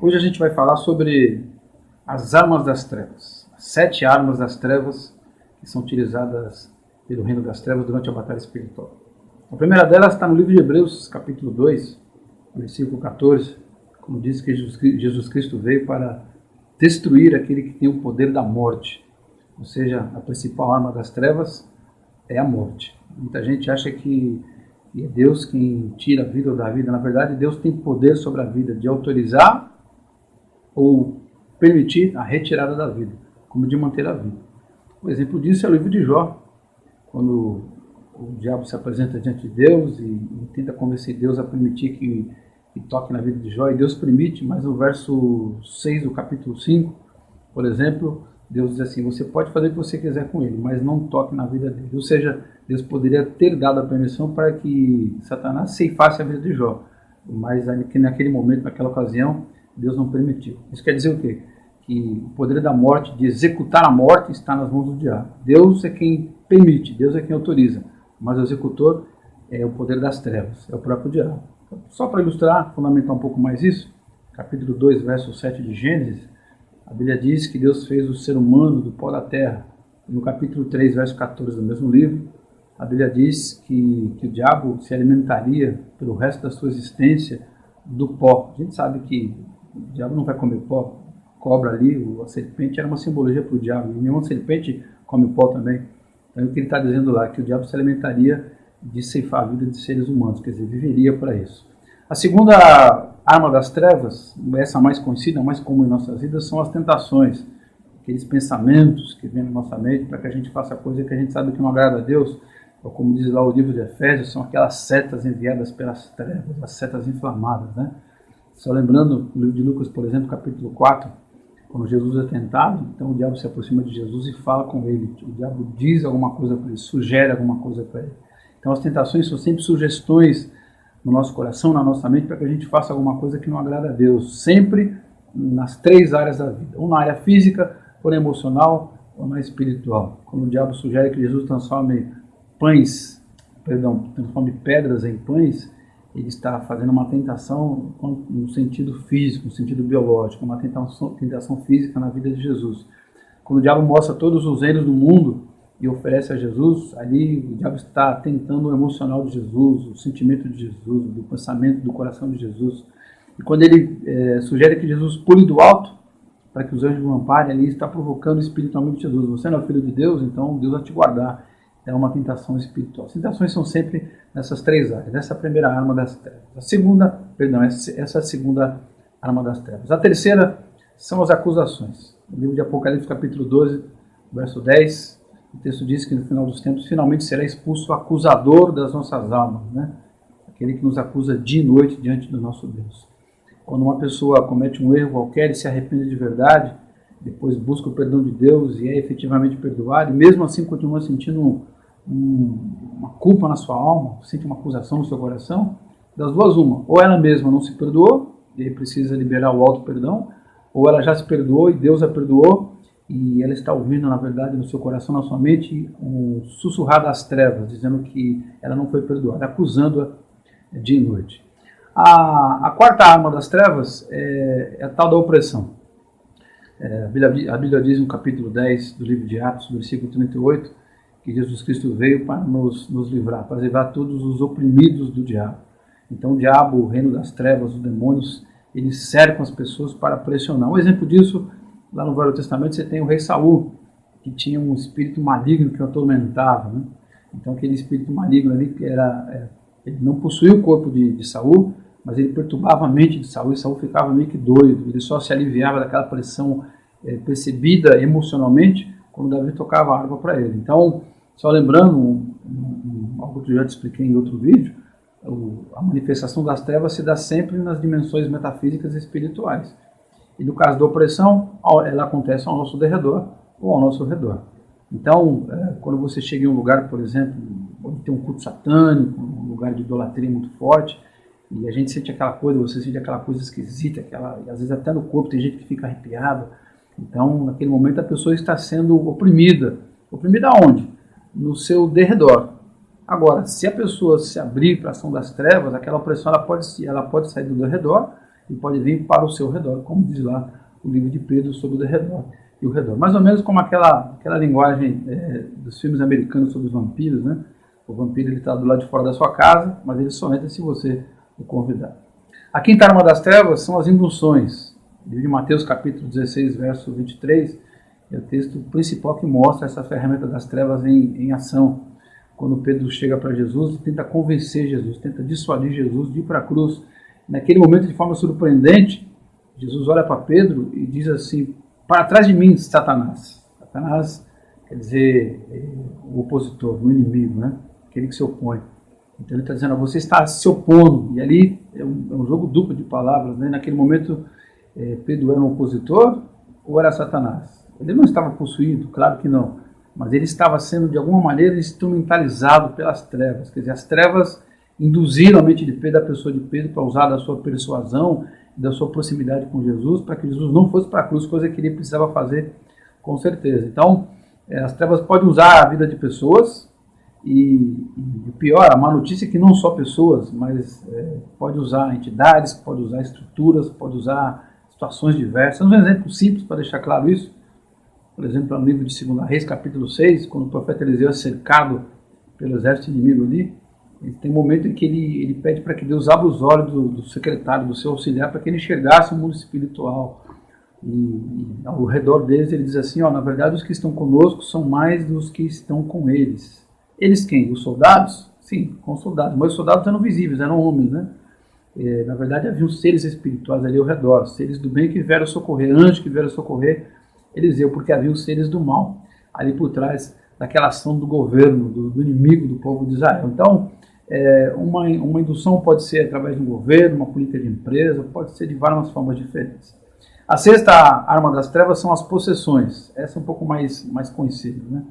Hoje a gente vai falar sobre as armas das trevas, as 7 armas das trevas que são utilizadas pelo reino das trevas durante a batalha espiritual. A primeira delas está no livro de Hebreus, capítulo 2, versículo 14, como diz que Jesus Cristo veio para destruir aquele que tem o poder da morte, ou seja, a principal arma das trevas é a morte. Muita gente acha que é Deus quem tira a vida ou dá a vida. Na verdade, Deus tem poder sobre a vida de autorizar ou permitir a retirada da vida, como de manter a vida. Um exemplo disso é o livro de Jó, quando o diabo se apresenta diante de Deus e tenta convencer Deus a permitir que toque na vida de Jó, e Deus permite, mas no verso 6 do capítulo 5, por exemplo, Deus diz assim: você pode fazer o que você quiser com ele, mas não toque na vida dele. Ou seja, Deus poderia ter dado a permissão para que Satanás ceifasse a vida de Jó, mas naquele momento, naquela ocasião, Deus não permitiu. Isso quer dizer o quê? Que o poder da morte, de executar a morte, está nas mãos do diabo. Deus é quem permite, Deus é quem autoriza, mas o executor é o poder das trevas, é o próprio diabo. Só para ilustrar, fundamentar um pouco mais isso, capítulo 2, verso 7 de Gênesis, a Bíblia diz que Deus fez o ser humano do pó da terra. No capítulo 3, verso 14 do mesmo livro, a Bíblia diz que o diabo se alimentaria pelo resto da sua existência do pó. A gente sabe que o diabo não vai comer pó. Cobra ali, a serpente era uma simbologia para o diabo, e nenhuma serpente come pó também. Então o que ele está dizendo lá, que o diabo se alimentaria de ceifar a vida de seres humanos, quer dizer, viveria para isso. A segunda arma das trevas, essa mais conhecida, mais comum em nossas vidas, são as tentações, aqueles pensamentos que vêm na nossa mente para que a gente faça coisa que a gente sabe que não agrada a Deus, ou como diz lá o livro de Efésios, são aquelas setas enviadas pelas trevas, as setas inflamadas, né? Só lembrando no livro de Lucas, por exemplo, capítulo 4, quando Jesus é tentado, então o diabo se aproxima de Jesus e fala com ele. O diabo diz alguma coisa para ele, sugere alguma coisa para ele. Então as tentações são sempre sugestões no nosso coração, na nossa mente, para que a gente faça alguma coisa que não agrada a Deus. Sempre nas 3 áreas da vida. Ou na área física, ou na emocional, ou na espiritual. Quando o diabo sugere que Jesus transforme pedras em pães, ele está fazendo uma tentação no sentido físico, no sentido biológico, uma tentação física na vida de Jesus. Quando o diabo mostra todos os reinos do mundo e oferece a Jesus, ali o diabo está tentando o emocional de Jesus, o sentimento de Jesus, o pensamento do coração de Jesus. E quando ele sugere que Jesus pule do alto, para que os anjos o amparem, ali está provocando espiritualmente Jesus. Você não é filho de Deus, então Deus vai te guardar. É uma tentação espiritual. As tentações são sempre nessas 3 áreas. Essa é a primeira arma das trevas. Essa é a segunda arma das trevas. A terceira são as acusações. No livro de Apocalipse, capítulo 12, verso 10, o texto diz que no final dos tempos, finalmente será expulso o acusador das nossas almas, né? Aquele que nos acusa dia e noite diante do nosso Deus. Quando uma pessoa comete um erro qualquer e se arrepende de verdade, depois busca o perdão de Deus e é efetivamente perdoado, e mesmo assim continua sentindo uma culpa na sua alma, sente uma acusação no seu coração, das duas uma: ou ela mesma não se perdoou e aí precisa liberar o auto-perdão, ou ela já se perdoou e Deus a perdoou e ela está ouvindo, na verdade, no seu coração, na sua mente, um sussurrar das trevas, dizendo que ela não foi perdoada, acusando-a dia e noite. A quarta arma das trevas é a tal da opressão. A Bíblia diz no capítulo 10 do livro de Atos, versículo 38, que Jesus Cristo veio para nos livrar, para livrar todos os oprimidos do diabo. Então o diabo, o reino das trevas, os demônios, eles cercam as pessoas para pressionar. Um exemplo disso, lá no Velho Testamento, você tem o rei Saul, que tinha um espírito maligno que o atormentava, né? Então aquele espírito maligno ali, ele não possuía o corpo de Saul, mas ele perturbava a mente de Saul, e Saul ficava meio que doido. Ele só se aliviava daquela pressão percebida emocionalmente quando Davi tocava a harpa para ele. Então, só lembrando, algo que eu já te expliquei em outro vídeo, a manifestação das trevas se dá sempre nas dimensões metafísicas e espirituais. E no caso da opressão, ela acontece ao nosso derredor ou ao nosso redor. Então, quando você chega em um lugar, por exemplo, onde tem um culto satânico, um lugar de idolatria muito forte, e a gente sente aquela coisa, você sente aquela coisa esquisita, e às vezes até no corpo tem gente que fica arrepiada. Então, naquele momento, a pessoa está sendo oprimida. Oprimida aonde? No seu derredor. Agora, se a pessoa se abrir para a ação das trevas, aquela opressão ela pode sair do derredor ele pode vir para o seu redor, como diz lá o livro de Pedro sobre o derredor e o redor. Mais ou menos como aquela linguagem dos filmes americanos sobre os vampiros, né? O vampiro está do lado de fora da sua casa, mas ele só entra se você o convidar. A quinta arma das trevas são as induções. O livro de Mateus, capítulo 16, verso 23, é o texto principal que mostra essa ferramenta das trevas em ação. Quando Pedro chega para Jesus e tenta convencer Jesus, tenta dissuadir Jesus de ir para a cruz. Naquele momento, de forma surpreendente, Jesus olha para Pedro e diz assim: para trás de mim, Satanás. Satanás quer dizer o opositor, o inimigo, né? Aquele que se opõe. Então ele está dizendo: você está se opondo. E ali é um jogo duplo de palavras, né? Naquele momento, Pedro era um opositor ou era Satanás? Ele não estava possuído, claro que não. Mas ele estava sendo, de alguma maneira, instrumentalizado pelas trevas. Quer dizer, as trevas induziram a mente de Pedro, a pessoa de Pedro, para usar da sua persuasão, da sua proximidade com Jesus, para que Jesus não fosse para a cruz, coisa que ele precisava fazer com certeza. Então, as trevas podem usar a vida de pessoas, e o pior, a má notícia é que não só pessoas, mas pode usar entidades, pode usar estruturas, pode usar situações diversas. Um exemplo simples para deixar claro isso, por exemplo, no livro de 2 Reis, capítulo 6, quando o profeta Eliseu é cercado pelo exército inimigo ali, tem um momento em que ele pede para que Deus abra os olhos do secretário, do seu auxiliar, para que ele enxergasse o mundo espiritual. E ao redor deles ele diz assim: na verdade os que estão conosco são mais dos que estão com eles. Eles quem? Os soldados? Sim, com soldados, mas os soldados eram visíveis, eram homens, né? Na verdade havia seres espirituais ali ao redor, seres do bem que vieram socorrer, anjos que vieram socorrer Eliseu, porque havia os seres do mal ali por trás daquela ação do governo, do inimigo do povo de Israel. Então, uma indução pode ser através de um governo, uma política de empresa, pode ser de várias formas diferentes. A sexta arma das trevas são as possessões. Essa é um pouco mais conhecida, né?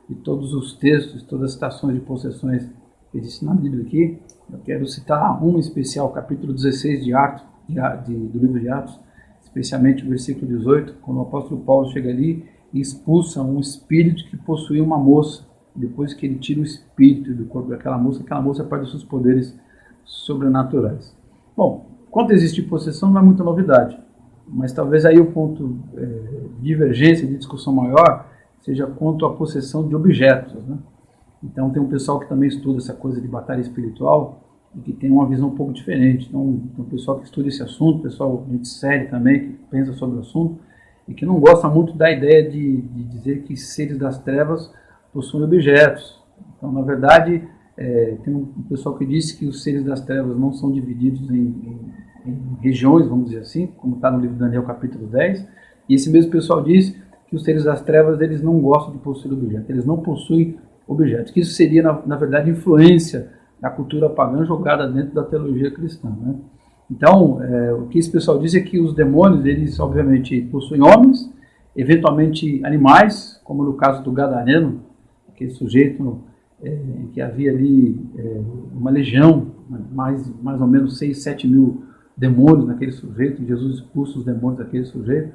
E todos os textos, todas as citações de possessões que existem na Bíblia aqui, eu quero citar uma especial, capítulo 16 do livro de Atos, especialmente o versículo 18, quando o apóstolo Paulo chega ali e expulsa um espírito que possuía uma moça. Depois que ele tira o espírito do corpo daquela moça perde os seus poderes sobrenaturais. Bom, quanto existe possessão não é muita novidade, mas talvez aí o ponto de divergência, de discussão maior, seja quanto à possessão de objetos, né? Então tem um pessoal que também estuda essa coisa de batalha espiritual e que tem uma visão um pouco diferente. Então tem um pessoal que estuda esse assunto, pessoal de série também, que pensa sobre o assunto e que não gosta muito da ideia de dizer que seres das trevas possuem objetos. Então, na verdade, tem um pessoal que diz que os seres das trevas não são divididos em regiões, vamos dizer assim, como está no livro de Daniel, capítulo 10, e esse mesmo pessoal diz que os seres das trevas eles não gostam de possuir objetos, eles não possuem objetos, que isso seria, na verdade, influência da cultura pagã jogada dentro da teologia cristã, né? Então, o que esse pessoal diz é que os demônios, eles obviamente possuem homens, eventualmente animais, como no caso do Gadareno, aquele sujeito em que havia ali uma legião, mais ou menos 6, 7 mil demônios naquele sujeito. Jesus expulsa os demônios daquele sujeito.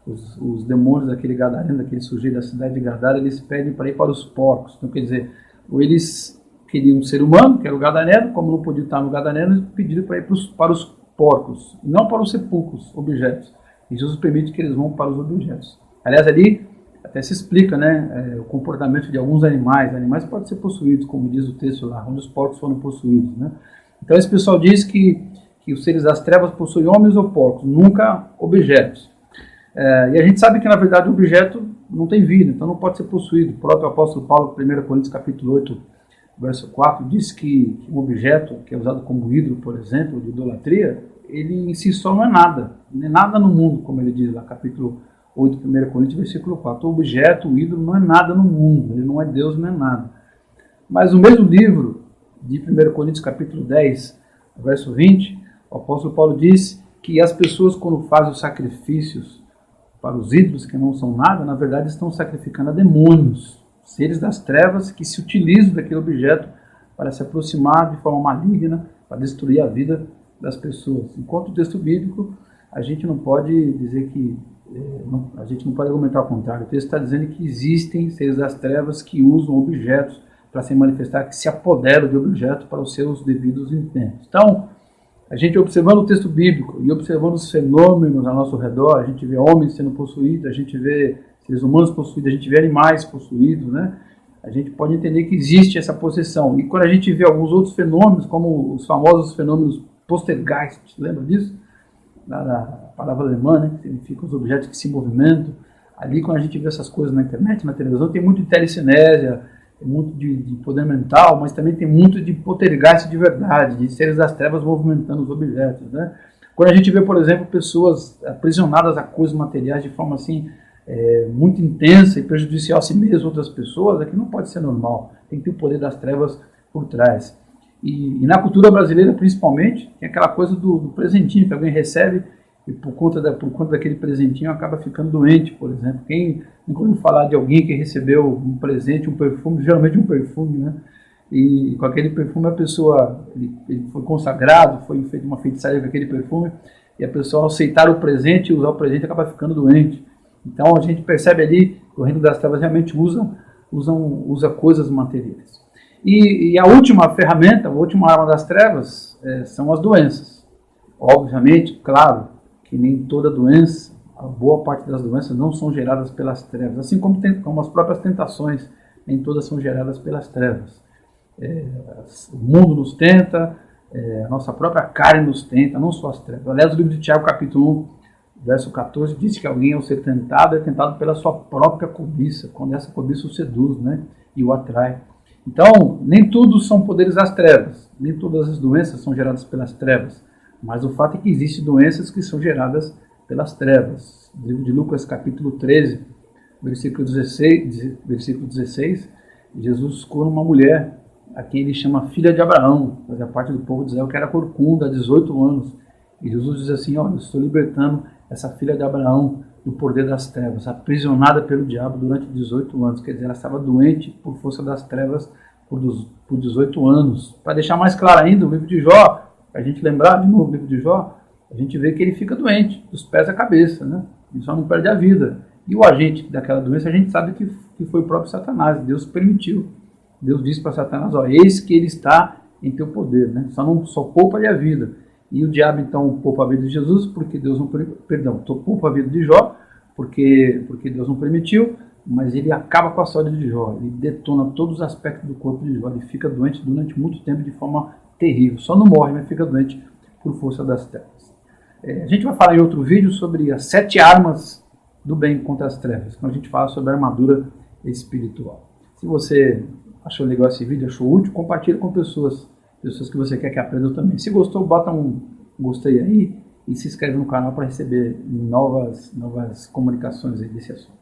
Os demônios daquele Gadareno, daquele sujeito da cidade de Gadara, eles pedem para ir para os porcos. Então, quer dizer, ou eles queriam um ser humano, que era o Gadareno, como não podiam estar no Gadareno, eles pediram para ir para os porcos, não para os sepulcros, objetos. E Jesus permite que eles vão para os objetos. Aliás, ali até se explica, né, o comportamento de alguns animais. Animais podem ser possuídos, como diz o texto lá, onde os porcos foram possuídos, né? Então esse pessoal diz que os seres das trevas possuem homens ou porcos, nunca objetos. E a gente sabe que na verdade o objeto não tem vida, então não pode ser possuído. O próprio apóstolo Paulo, 1 Coríntios capítulo 8, verso 4, diz que um objeto que é usado como ídolo, por exemplo, de idolatria, ele em si só não é nada, não é nada no mundo, como ele diz lá, capítulo 8, 1 Coríntios, versículo 4. O objeto, o ídolo, não é nada no mundo, ele não é Deus, não é nada. Mas o mesmo livro, de 1 Coríntios, capítulo 10, verso 20, o apóstolo Paulo diz que as pessoas, quando fazem os sacrifícios para os ídolos, que não são nada, na verdade estão sacrificando a demônios, seres das trevas que se utilizam daquele objeto para se aproximar de forma maligna, para destruir a vida das pessoas. Enquanto o texto bíblico, a gente não pode dizer que a gente não pode argumentar ao contrário. O texto está dizendo que existem seres das trevas que usam objetos para se manifestar, que se apoderam de objetos para os seus devidos intentos. Então, A gente observando o texto bíblico e observando os fenômenos ao nosso redor, a gente vê homens sendo possuídos, a gente vê seres humanos possuídos, a gente vê animais possuídos, né? A gente pode entender que existe essa possessão. E quando a gente vê alguns outros fenômenos, como os famosos fenômenos Poltergeist, lembra disso? Da palavra alemã, né? Que significa os objetos que se movimentam. Ali, quando a gente vê essas coisas na internet, na televisão, tem muito de telecinésia, tem muito de poder mental, mas também tem muito de poltergeist de verdade, de seres das trevas movimentando os objetos, né? Quando a gente vê, por exemplo, pessoas aprisionadas a coisas materiais de forma assim, muito intensa e prejudicial a si mesmo, outras pessoas, aqui não pode ser normal, tem que ter o poder das trevas por trás. E na cultura brasileira, principalmente, tem aquela coisa do presentinho que alguém recebe e por conta daquele presentinho acaba ficando doente, por exemplo. Quem nunca ouviu falar de alguém que recebeu um presente, um perfume, geralmente um perfume, né? E com aquele perfume a pessoa, ele foi consagrado, foi feita uma feitiçaria com aquele perfume, e a pessoa ao aceitar o presente e usar o presente acaba ficando doente. Então a gente percebe ali que o reino das trevas realmente usa coisas materiais. E a última ferramenta, a última arma das trevas são as doenças. Obviamente, claro, que nem toda doença, a boa parte das doenças não são geradas pelas trevas, assim como as próprias tentações, nem todas são geradas pelas trevas. O mundo nos tenta, a nossa própria carne nos tenta, não só as trevas. Aliás, o livro de Tiago, capítulo 1, verso 14, diz que alguém, ao ser tentado, é tentado pela sua própria cobiça, quando essa cobiça o seduz, né, e o atrai. Então, nem tudo são poderes das trevas, nem todas as doenças são geradas pelas trevas, mas o fato é que existem doenças que são geradas pelas trevas. No livro de Lucas, capítulo 13, versículo 16, Jesus cura uma mulher, a quem ele chama filha de Abraão, fazia parte do povo de Israel, que era corcunda, há 18 anos. E Jesus diz assim, olha, eu estou libertando essa filha de Abraão do poder das trevas, aprisionada pelo diabo durante 18 anos. Quer dizer, ela estava doente por força das trevas por 18 anos. Para deixar mais claro ainda, o livro de Jó, para a gente lembrar de novo o livro de Jó, a gente vê que ele fica doente, dos pés à cabeça, né? Ele só não perde a vida. E o agente daquela doença, a gente sabe que foi o próprio Satanás. Deus permitiu. Deus disse para Satanás, ó, eis que ele está em teu poder, né? Só poupa-lhe a vida. E o diabo, então, poupa a vida de Jesus, porque Deus não poupa a vida de Jó, porque Deus não permitiu, mas ele acaba com a saúde de Jó, ele detona todos os aspectos do corpo de Jó, ele fica doente durante muito tempo de forma terrível, só não morre, mas fica doente por força das trevas. A gente vai falar em outro vídeo sobre as 7 armas do bem contra as trevas, quando a gente fala sobre a armadura espiritual. Se você achou legal esse vídeo, achou útil, compartilhe com pessoas que você quer que aprendam também. Se gostou, bota um gostei aí e se inscreve no canal para receber novas comunicações aí desse assunto.